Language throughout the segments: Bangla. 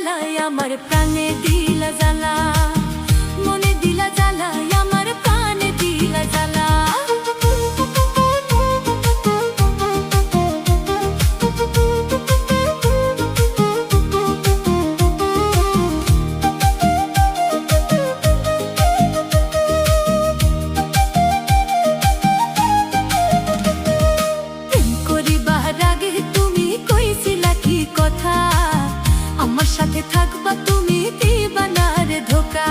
জ্বালায় আমার প্রাণে দিলা জ্বালা, মনে দিলা জ্বালায় আমার প্রাণে দিলা জ্বালা। আমার সাথে থাকবা তুমি, দিবা না রে ধোঁকা।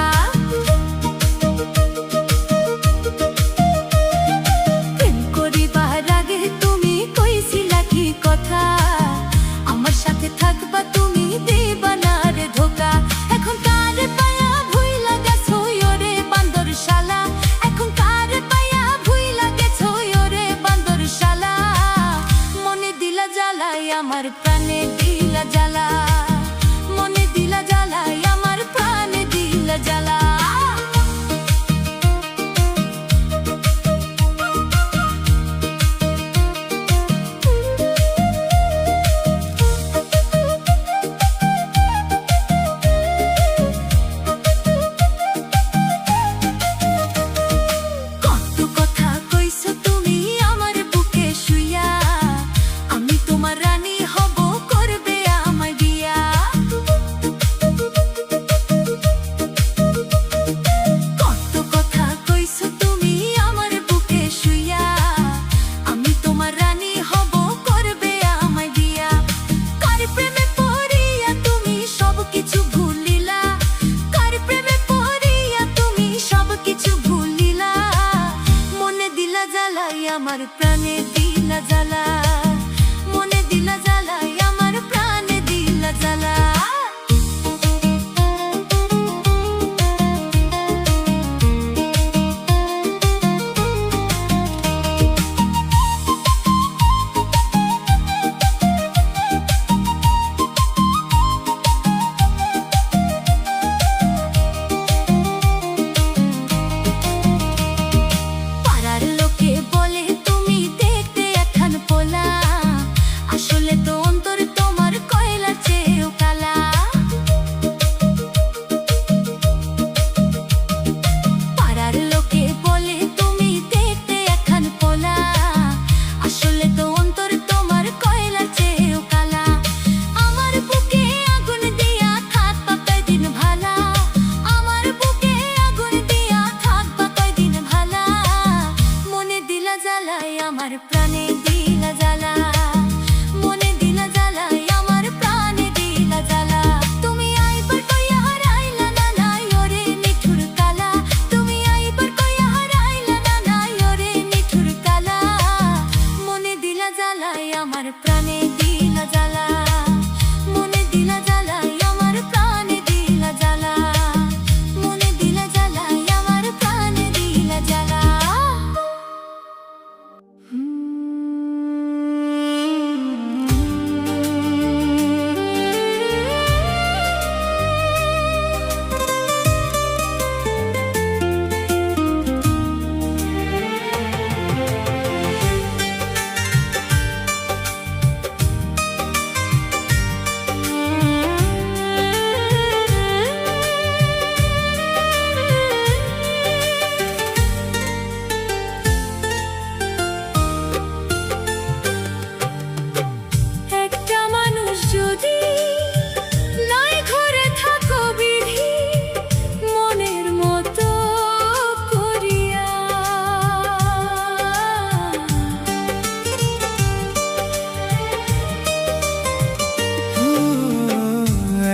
প্রেম করিবার আগে তুমি কইছিলা কি কথা, আমার সাথে থাকবা তুমি, দিবা না রে ধোঁকা। এখন কারে পায়া ভুইলা গেছো ওরে বান্দর শালা, এখন কারে পায়া ভুইলা গেছো ওরে বান্দর শালা। মনে দিলা জ্বালায় আমার প্রাণে দিলা জ্বালা, মনে দিলা জ্বালায় আমার প্রাণে দিলা জ্বালা। কত কথা কইছো তুমি আমার বুকে শুইয়া, আমি তোমার রানী হব, করবে আমায় বিয়া। কত কথা কইছো তুমি আমার বুকে শুইয়া, আমি তোমার রানী হব, করবে আমায় বিয়া। কার প্রেমে পড়িয়া তুমি সব কিছু ভুলিলা, কার প্রেমে পড়িয়া তুমি সব কিছু ভুলিলা। মনে দিলা জ্বালায় আমার প্রাণে দিলা জ্বালা, মনে দিলা জ্বালায় আমার প্রাণে দিলা জ্বালা। পাড়ার লোকে বলে তুমি দেখতে একখান পোলা, আসলে তো অন্তর তোমার কয়লার চেয়েও কালা। পাড়ার লোকে বলে তুমি দেখতে একখান পোলা, আসলে তো অন্তর তোমার কয়লার চেয়েও কালা। আমার বুকে আগুন দিয়া থাকবা কয়দিন ভালা, আমার বুকে আগুন দিয়া থাকবা কয়দিন ভালা। মনে দিলা জ্বালায় আমার প্রাণে দিলা জ্বালা, মনে দিলা জ্বালায় আমার প্রাণে দিলা জ্বালা। তুমি আইবার কইয়া হারাইলা না নাই ওরে নিঠুর কালা, তুমি আইবার কইয়া হারাইলা না নাই ওরে নিঠুর কালা। মনে দিলা জ্বালায় আমার প্রাণে দিলা জ্বালা, মনে দিলা জ্বালায় আমার প্রাণে দিলা জ্বালা, মনে দিলা জ্বালায় আমার প্রাণে দিলা জ্বালা। একটা মানুষ যদি নাই ঘরে থাকো বিধি, মনের মতো করিয়া।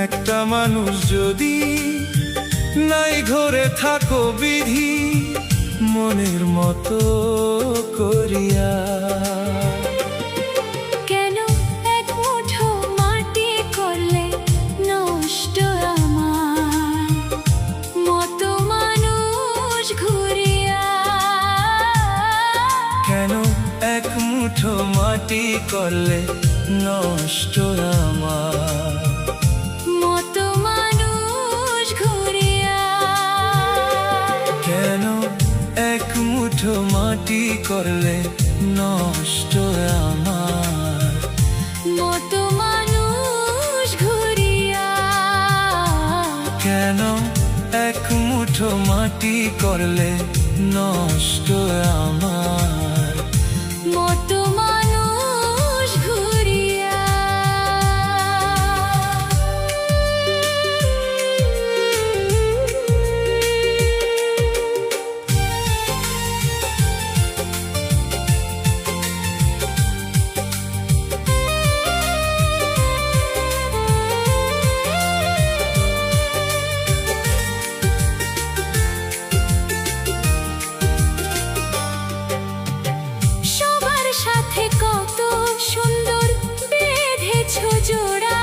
একটা মানুষ যদি নাই ঘরে থাকো বিধি, মনের মতো করিয়া। কেন এক মুঠো মাটি করলে নষ্ট আমার মতো মানুষ ঘুরিয়া। কেন এক মুঠো মাটি করলে নষ্ট আমার মতো মানুষ ঘুরিয়া। কেন এক মুঠো মাটি করলে নষ্ট আমার মতো মানুষ ঘুরিয়া। কেন এক মুঠো মাটি করলে নষ্ট আমার মতো মানুষ ঘুরিয়া। সবার সাথে কত সুন্দর বেঁধেছো জোড়া,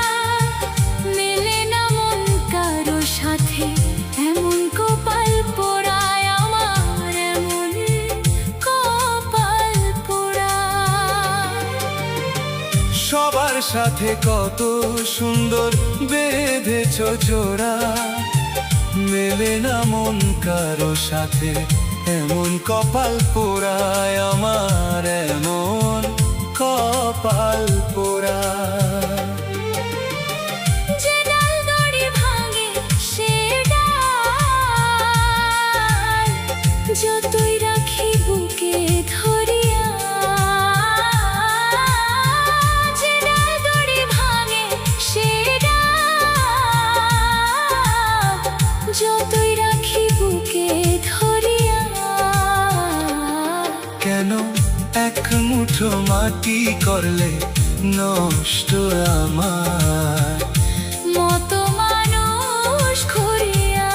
মেলে না মন কারো সাথে এমন কপাল পোড়ায় আমার, এমন কপাল পোড়া। সবার সাথে কত সুন্দর বেঁধেছ জোড়া, মেলে না মন কারো সাথে এমন কপাল পোড়ায় আমার, এমন কপাল পোড়া। যে ডাল দড়ি ভাঙে সে ডাল যতই রাখি বুকে ধরিয়া। যে ডাল দড়ি ভাঙে সে ডাল যতই রাখি বুকে ধরিয়া। কেন এক মুঠো মাটি করলে নষ্ট আমার মতো মানুষ ঘুরিয়া।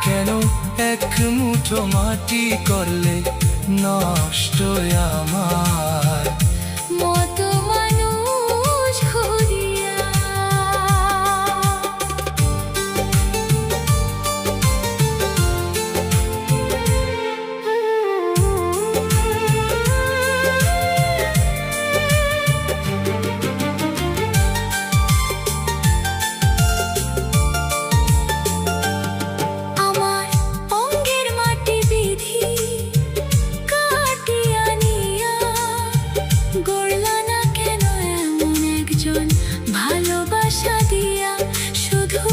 কেন এক মুঠো মাটি করলে নষ্ট আমার মতো মানুষ ঘুরিয়া। আমার অঙ্গের মাটি বিধি কাটিয়া নিয়া, গড়লা না কেন এমন একজন ভালোবাসা দিয়া, শুধু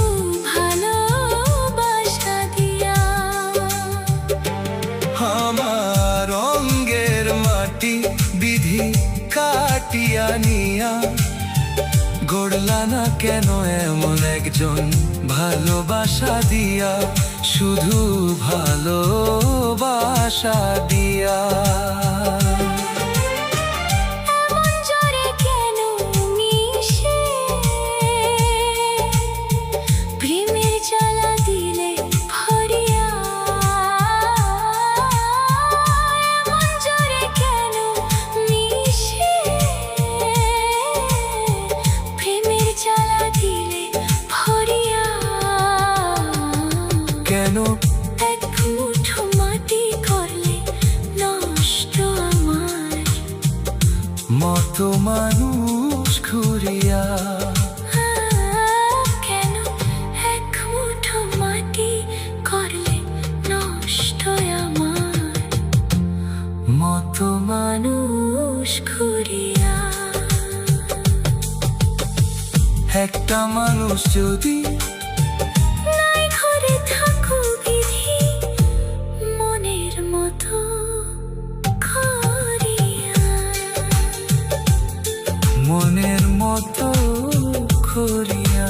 ভালোবাসা দিয়া। আমার অঙ্গের মাটি বিধি কাটিয়া নিয়া, গড়লা না কেন এমন একজন ভালোবাসা দিয়া, শুধু ভালোবাসা দিয়া। এমন জোরে কেন মিশে প্রেমের জ্বালা দিলে ভরিয়া। এমন জোরে কেন মিশে প্রেমের জ্বালা দিলে ভরিয়া। কেন এক মুঠো মাটি করলে নষ্ট আমার মতো মানুষ ঘুরিয়া। কেন এক মুঠো মাটি করলে নষ্ট আমার মতো মানুষ ঘুরিয়া। একটা মানুষ যদি নাই ঘরে থাকো বিধি মনের মতো করিয়া। মনের মতো করিয়া।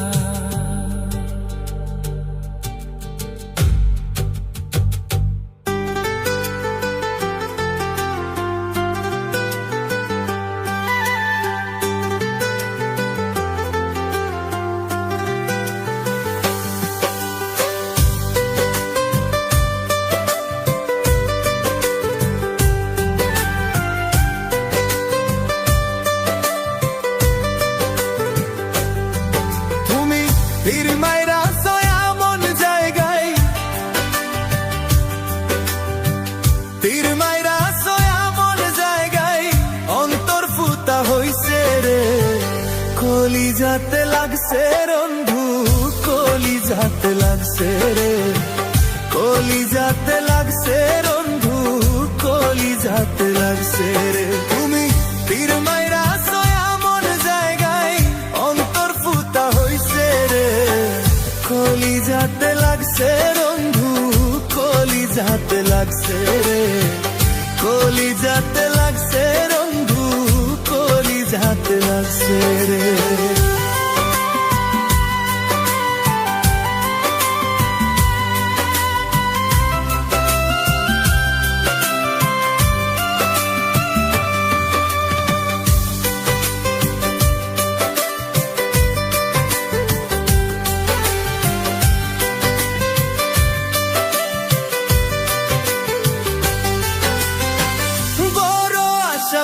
তীর মাইরা সয়া মন জায়গায়, তীর মাইরা সয়া মন জায়গায় অন্তর ফুটা হইছে রে। কলিজাতে লাগছে বন্ধু, কলিজাতে লাগছে রে, কলিজাতে লাগছে বন্ধু, কলিজাতে লাগছে রে। তুমি তীর মাইরা সয়া মন জায়গায় অন্তর ফুটা হইছে রে। যাতে লাগছে বন্ধু, কলি যাতে লাগছে রে, কলি যাতে লাগছে বন্ধু, কলি যাতে লাগছে রে।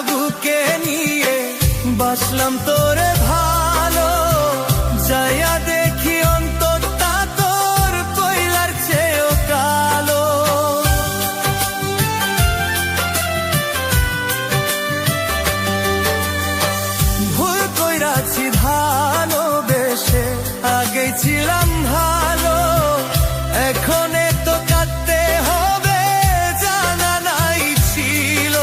বুকে নিয়ে বাসলাম তোরে ভালো, যাইয়া দেখি অন্তরটা তোর কইলার চেয়েও কালো। ভুল কইরাছি ভালোবেসে, আগে ছিলাম ভালো, এখন তো কাঁদতে হবে জানা নাই ছিল।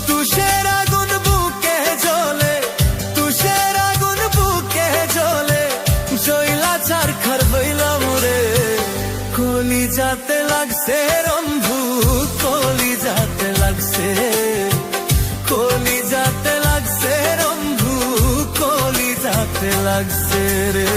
তুষের আগুন বুকে জ্বলে, তুষের আগুন বুকে জ্বলে, জইলা চারখার হইলাম রে। কলি যাতে লাগছে বন্ধু, কলি যাতে লাগছে, কলি যাতে লাগছে বন্ধু, কলি যাতে লাগছে রে।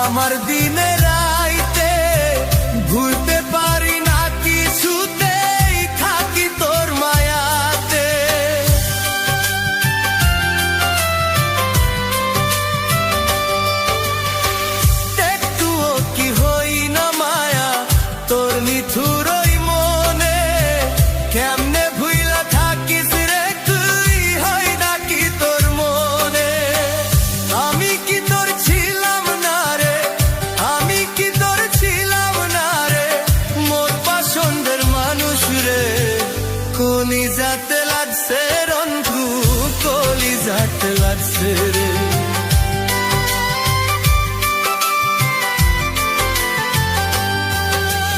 আমার দিনে রাইতে ভুলতে পারি না কিছুতেই, থাকি তোর মায়াতে। একটুও কি হই না মায়া তোর নিথুরই মনে, কেমনে ভুইলা থাকিস রে তুই, হয় নাকি তোর মনে। আমি কি তোর ছিলাম না রে, আমি কি তোর ছিলাম না রে, মোর পছন্দের মানুষ রে। কলি যাতে লাগছে বন্ধু, কলি যাতে লাগছে রে।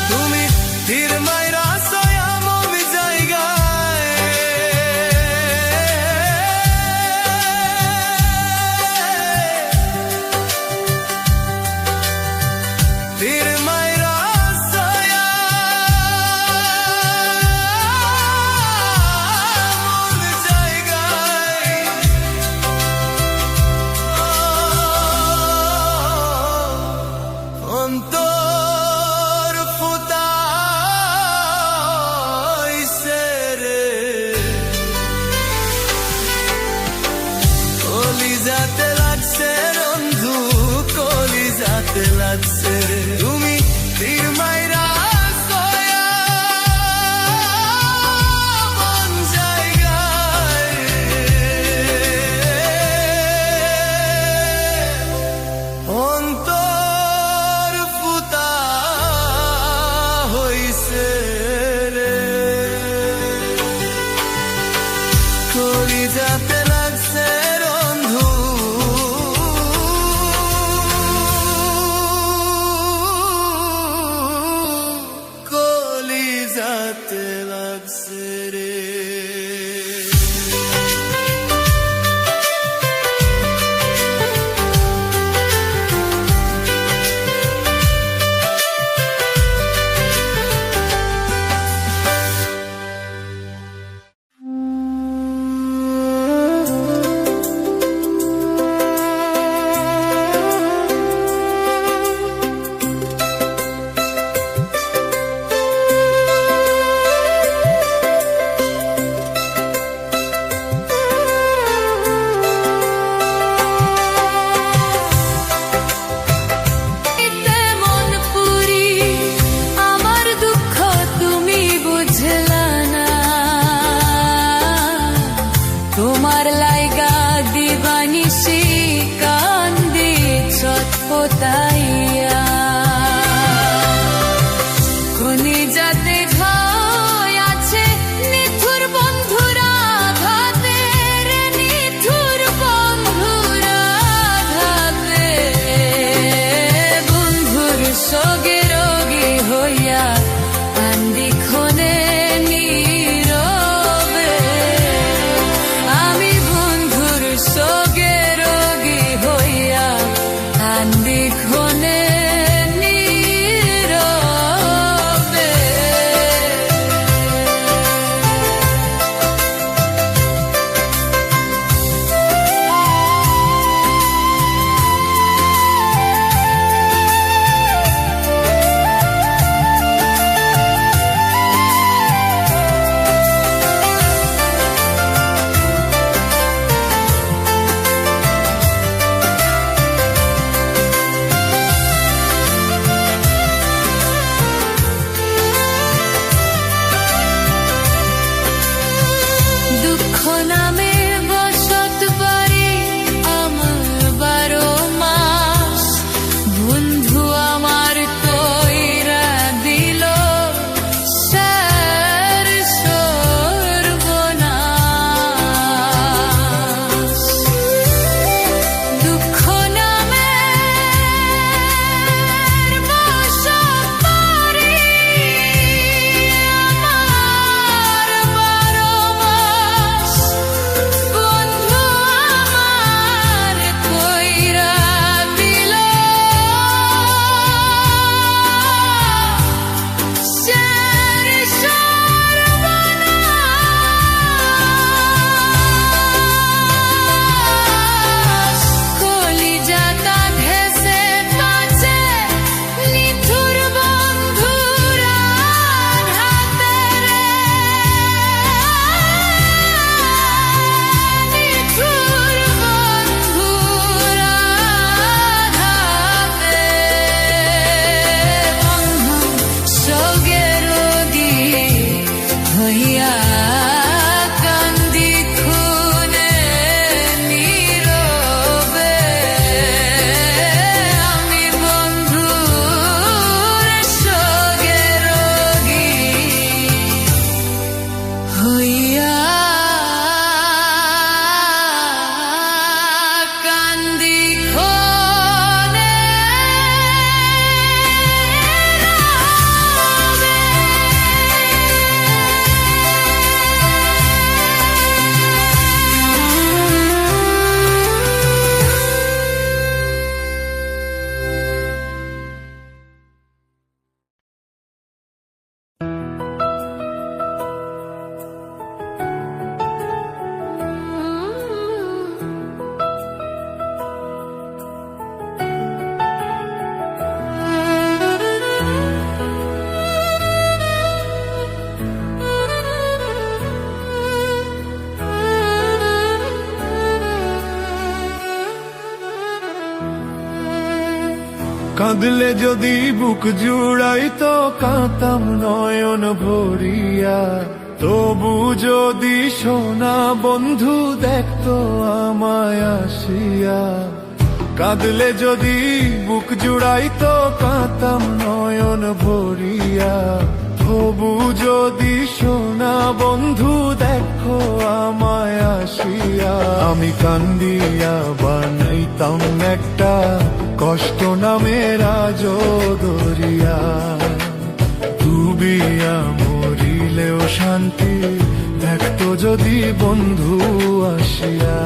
তুমি তীর মাইরা সয়া মম জায়গায়, তীর মাইরা সয়া মম জায়গায়, অন্তর ফুটাইছে রে। কলি যাতে লাগছে বন্ধু, কলি যাতে লাগছে রে। তুমি তীর মাইরা সয়া মন জায়গায়, অন্তর ফুটা হইছে রে। কলি যাতে লাগছে বন্ধু, সোগে রোগী হইয়া কান্দি ক্ষণে নীরবে আমি বন্ধুর সোগে রোগী হইয়া কান্দি ক্ষণে নীরবে দুঃখ নামে বসত বাড়ি আমার 12 মাস বন্ধু আমার কইরা দিল স্যার সর্বনাশ দুঃখ নামে বসত বাড়ি আমার 12 মাস বন্ধু আমার কইরা দিল স্যার সর্বনাশ কলিজাটা ধেসে বাঁচে নিথুর বন্ধুরা হাতে রে নিথুর বন্ধুরা হাতে বন্ধু সোগে রোগী হইয়া কান্দি খুনে নীরবে আমি বন্ধুর সোগে রোগী হইয়া কান্দি ক্ষণে কাঁদলে যদি বুক জুড়াইতো কাঁতাম নয়ন ভরিয়া, তবু যদি সোনা বন্ধু দেখতো আমায় আসিয়া। কাঁদলে যদি বুক জুড়াইতো কাঁতাম নয়ন ভরিয়া, তবু যদি সোনা বন্ধু দেখো আমায় আসিয়া। আমি কান্দিয়া বানাইতাম একটা কষ্ট নামের দরিয়া, ডুবিয়া মরিলেও শান্তি দেখতো যদি বন্ধু আসিয়া।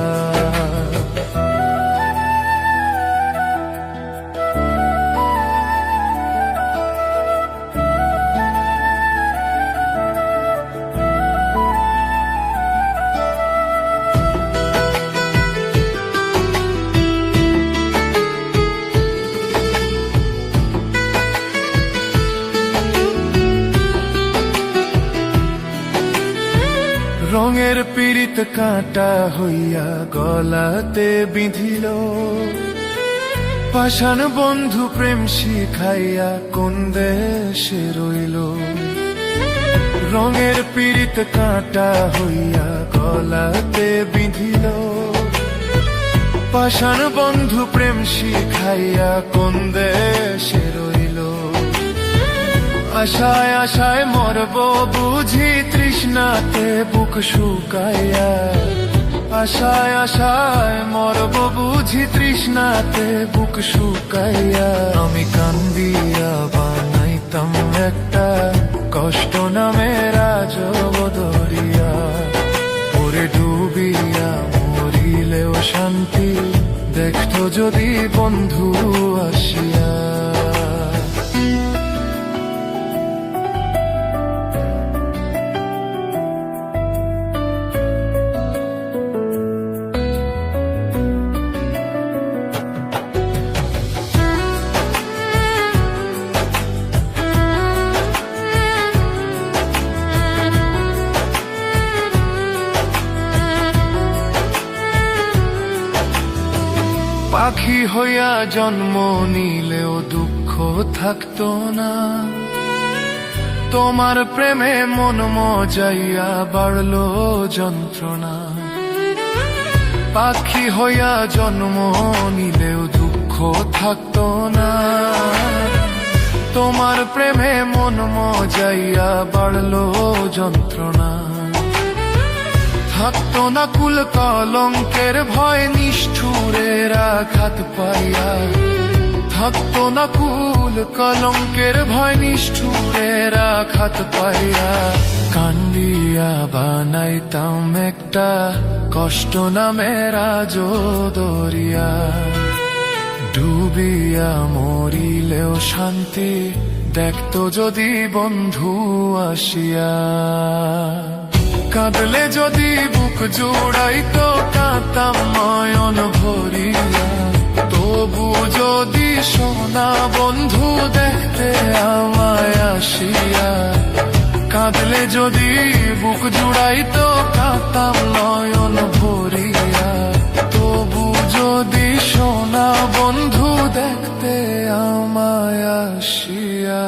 রঙের পীড়িত কাঁটা হইয়া গলাতে বিঁধিল, পাষাণ বন্ধু প্রেম শিখাইয়া কোন দেশে রইল। রঙের পীড়িত কাঁটা হইয়া গলাতে বিঁধিল, পাষাণ বন্ধু প্রেম শিখাইয়া কোন দেশে রইল। আশায় আশায় মরব বুঝি তৃষ্ণাতে বুক শুকাইয়া, আশায় আশায় মরব বুঝি তৃষ্ণাতে বুক শুকাইয়া। আমি কান্দিয়া বন্ধু আসিয়া। পাখি হইয়া জন্ম নিলেও দুঃখ থাকতো না, তোমার প্রেমে মন মজাইয়া বাড়লো যন্ত্রণা। পাখি হইয়া জন্ম নিলেও দুঃখ থাকতো না, তোমার প্রেমে মন মজাইয়া বাড়লো যন্ত্রণা। থাকতো না কুল কলঙ্কের ভয় নিষ্ঠুরের আঘাত পাইয়া, থাকতো না কুল কলঙ্কের ভয় নিষ্ঠুরের আঘাত পাইয়া। কান্দিয়া বানাইতাম একটা কষ্ট নামের দরিয়া, ডুবিয়া মরিলেও শান্তি দেখতো যদি বন্ধু আসিয়া। কাঁদলে যদি বুক জোড়াইতো কাঁদতাম নয়ন ভরিয়া, তবু যদি সোনা বন্ধু দেখতে আমায় আসিয়া। কাঁদলে যদি বুক জোড়াইতো কাঁদতাম নয়ন ভরিয়া, তবু যদি সোনা বন্ধু দেখতে আমায় আসিয়া।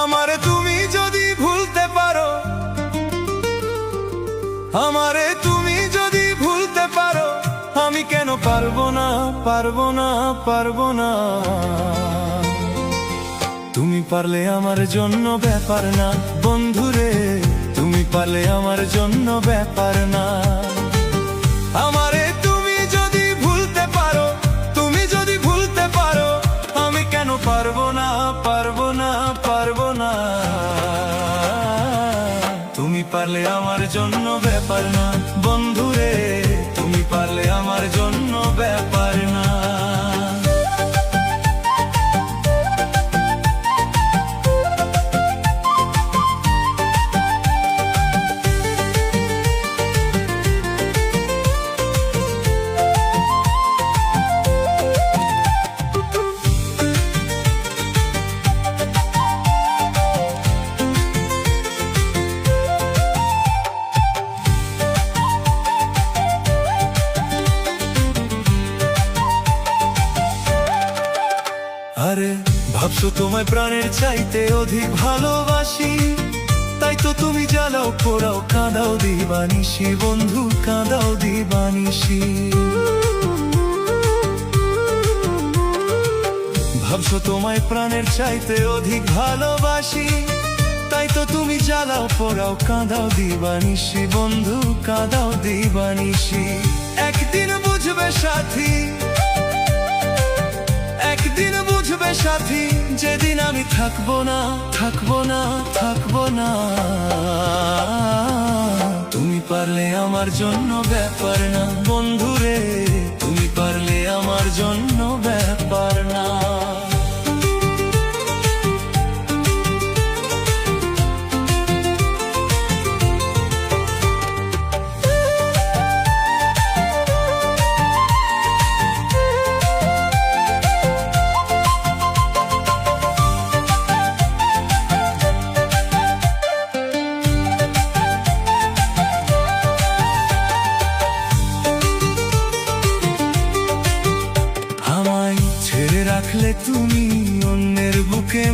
আমারে তুমি যদি ভুলতে পারো, আমারে তুমি যদি ভুলতে পারো, আমি কেন পারবো না, পারবো না, পারবো না। তুমি পারলে আমার জন্য ব্যাপার না বন্ধুরে, তুমি পারলে আমার জন্য ব্যাপার না। আমারে তুমি যদি ভুলতে পারো, তুমি যদি ভুলতে পারো, আমি কেন পারবো না, পারবো না, পারবো না। তুমি পারলে আমার জন্য ব্যাপার না বন্ধুরে, তুমি পারলে আমার জন্য ব্যাপার না। আরে ভাবছো তোমায় প্রাণের চাইতে অধিক ভালোবাসি, তাই তো তুমি জ্বালাও পোড়াও কাঁদাও দিবানিশি বন্ধু, কাঁদাও দিবানিশি। ভাবছো তোমায় প্রাণের চাইতে অধিক ভালোবাসি, তাই তো তুমি জ্বালাও পোড়াও কাঁদাও দিবানিশি বন্ধু, কাঁদাও দিবানিশি। একদিন বুঝবে সাথী, একদিন বুঝবে সাথী, যেদিন আমি থাকবো না, থাকবো না, থাকবো না। তুমি পারলে আমার জন্য ব্যাপার না বন্ধুরে, তুমি পারলে আমার জন্য ব্যাপার না।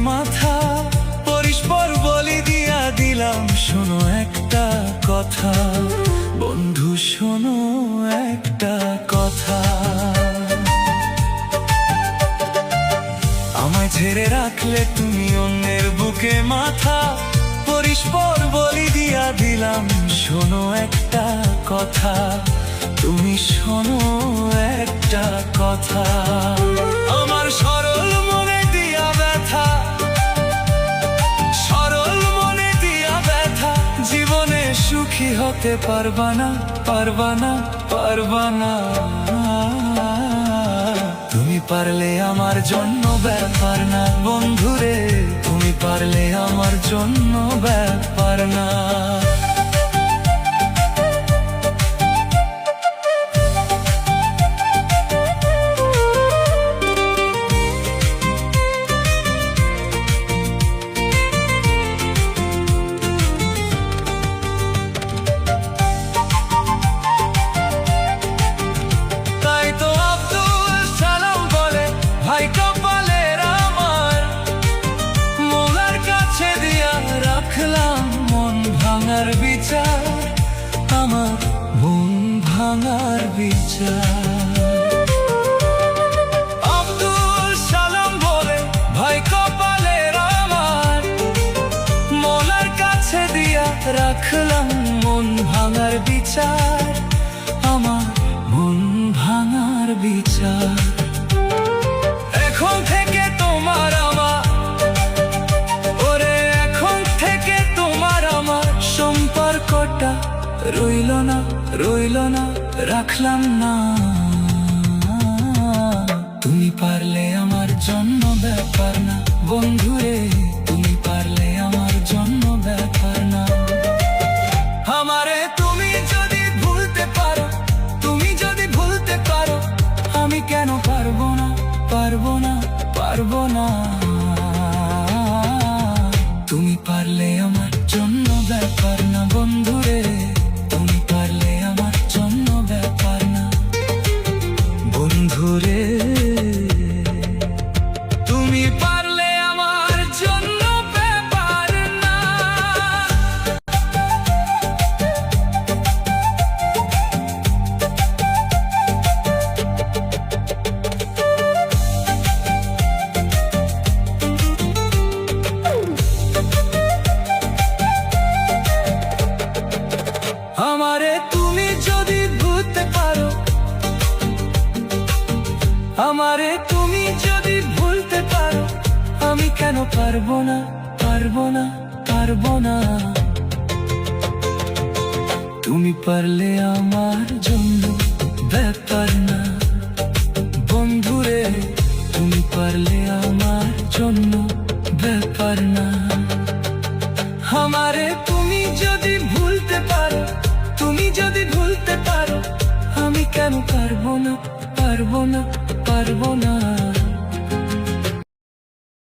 মাথা পরস্পর বলি দিয়া দিলাম, শোনো একটা কথা বন্ধু, শোনো একটা কথা। আমায় ছেড়ে রাখলে তুমি অন্যের বুকে মাথা পরস্পর বলি দিয়া দিলাম, শোনো একটা কথা, তুমি শোনো একটা কথা। আমার সরল মনে দিয়া ব্যথা, সরল মনে দিয়া ব্যথা, জীবনে সুখী হতে পারবা না, পারবা না, পারবা না। তুমি পারলে আমার জন্য ব্যাপার না বন্ধুরে, তুমি পারলে আমার জন্য ব্যাপার না। তাই তো আব্দুল সালাম বলে, ভাই কপালের আমার, মোলার কাছে দিয়া রাখলাম মন ভাঙার বিচার, আমার মন ভাঙার বিচার। আব্দুল সালাম বলে, ভাই কপালের আমার, মোলার কাছে দিয়া রাখলাম মন ভাঙার বিচার, আমার মন ভাঙার বিচার। এখন থেকে তোমার আমার, ওরে এখন থেকে তোমার আমার সম্পর্কটা রইল না, রইল না, রাখলাম না। তুমি পারলে আমার জন্য ব্যাপার না বন্ধুরে, তুমি পারলে আমার জন্য ব্যাপার না। আমারে তুমি যদি ভুলতে পারো, তুমি যদি ভুলতে পারো, আমি কেন পারবো না, পারবো না, পারবো না। তুমি পারলে আমার জন্য ব্যাপার না বন্ধুরে, তুমি পারলে আমার জন্য ব্যাপার না বন্ধুরে, তুমি পারলে আমার জন্য ব্যাপার না। আমারে তুমি যদি ভুলতে পারো, আমারে তুমি যদি ভুলতে পারো, আমি কেন পারবো না, পারবো না, পারবো না। তুমি পারলে আমার জন্য ব্যাপার না বন্ধুরে, তুমি পারলে আমার জন্য ব্যাপার না। আমারে তুমি যদি ভুলতে পারো, তুমি যদি ভুলতে পারো, আমি কেন পারবো না, পারবো না, পারবো না।